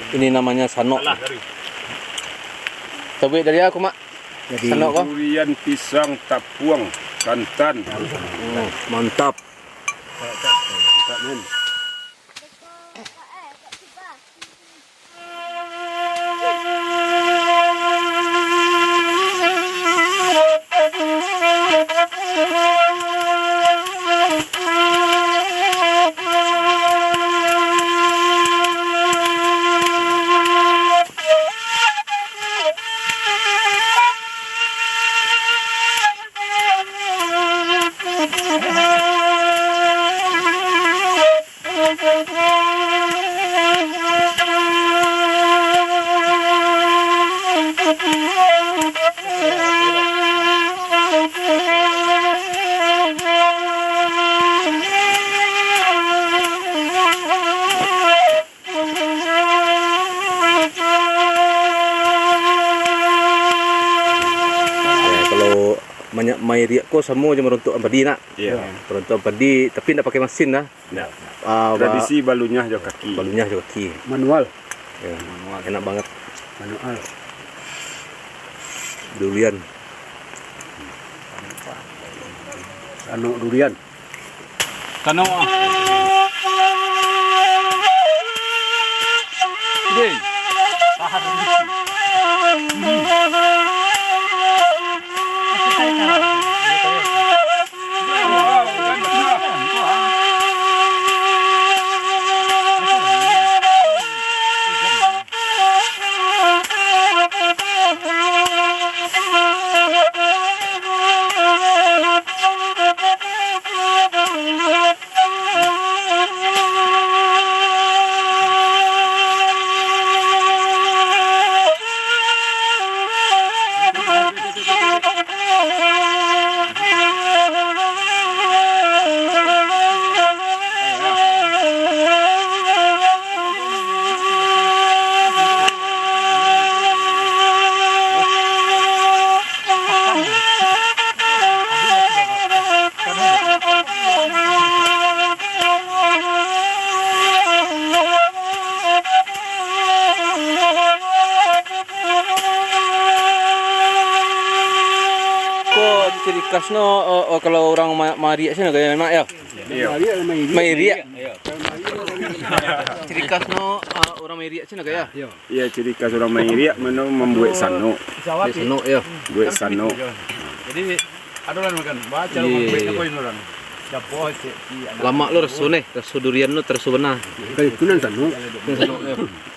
Ini namanya sanok. Coba dari aku, Mak. Sanok kok. Durian, pisang, tapuang, santan. Mantap. Banyak mayriak ko semua je meruntuk padi nak. Iya. Meruntuk padi tapi tidak pakai mesin lah. Nah, tradisi balunya jo kaki. Balunya juga kaki. Manual. Ya, manual. Enak banget. Manual. Durian. Sanok durian. Sanok. Deh. Ciri khasnya kalau orang Mariak sini kayak Mak ya. Iya. Mayriak. Ciri khasnya orang Mayriak sini kayak. Iya, ciri khas orang Mayriak membuat sanok. Sanok ya. Buat sanok. Jadi ada orang makan baca membuat poin orang. Dapat Lama lo resu nih, resu durian lo tersu benar. Kayak kunan sanok. Sanok ya.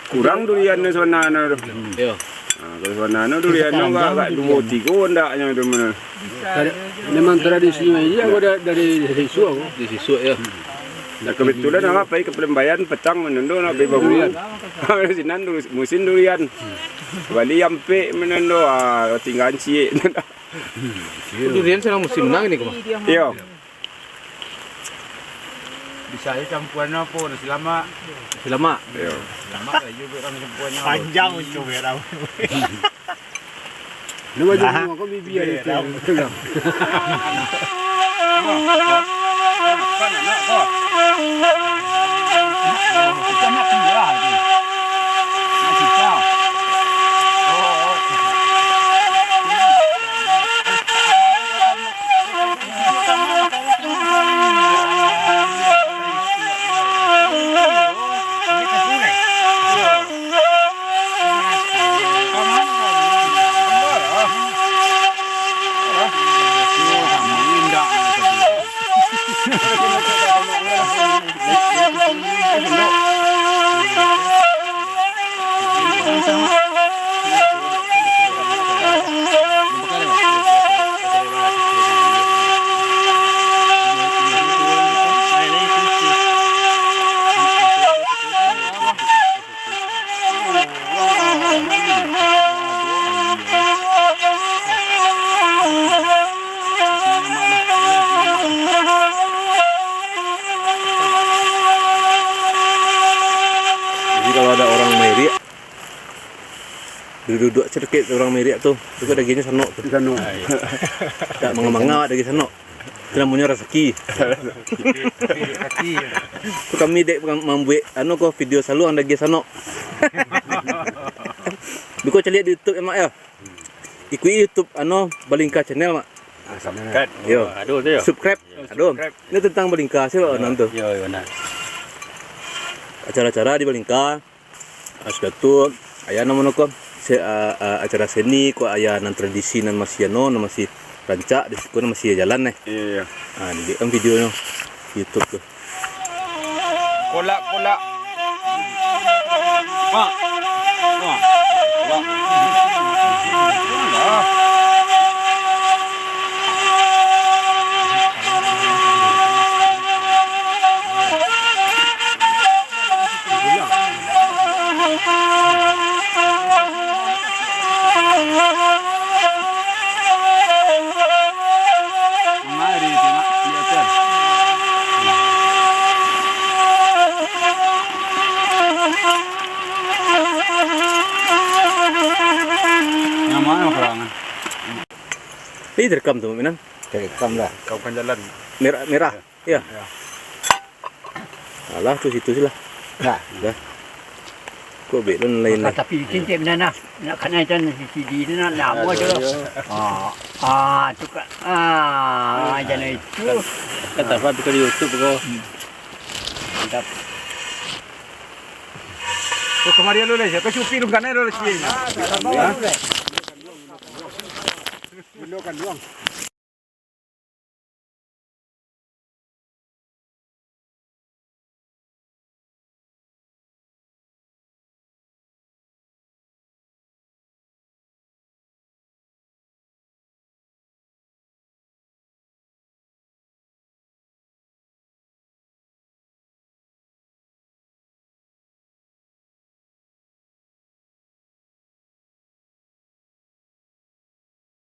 Kurang duriannya sebenarnya. Iya. Nah, kalau sebenarnya duriannya enggak 2-3 ndaknya itu mana. Memang tradisinya dia ada dari sisu aku. Di sisu ya. Nah, kebetulan apa pergi ke Pelembayan petang menendo nak beli durian. Sinan musim durian. Bali ampe menendo tinggal cie. Durian sedang musim menang ini kok. Iya. bisa campuran apa nasi lama. Lama. Iya. Lama kayak juga orang campuran apa. Panjang itu merah. Lu maju aku bibiar itu. Tegang. Kalau ada orang Meriak duduk sedikit orang Meriak tuh, itu dagingnya sanok tuh. Sanok. Tak menganga daging sanok. Itu namanya rezeki. Kaki. Itu kami dek membuat video selalu anda ge sano. Biko cari di YouTube emak ya. Ikuti YouTube Balingka channel mak. Subscribe. Yo. Aduh tu ya. Subscribe. Aduh. Ini tentang Balingka sih lo nonton. Yo benar. Acara-acara di Balingka. Asgatu aya namanya ko acara seni ko aya nan tradisi nan masih masih rancak di situ masih jalan nih. Iya. Ah, di videonya YouTube tuh. Kolak. Mari tengok di hotel. Yang mana kerangan? Ini direkam tuh minan. Rekam lah. Kau kan jalan. Merah. Iya. Alah tuh situ sih lah. Nah, Dah. Kok belum lain lah. Tapi cincin mana nak kena jangan CD tu nak nama je. Tu kan. Jangan itu. Kata apa di YouTube kau. Mantap. Kau kemari lu leh. Kau cuci lu kan lu sini. dulu kan doang.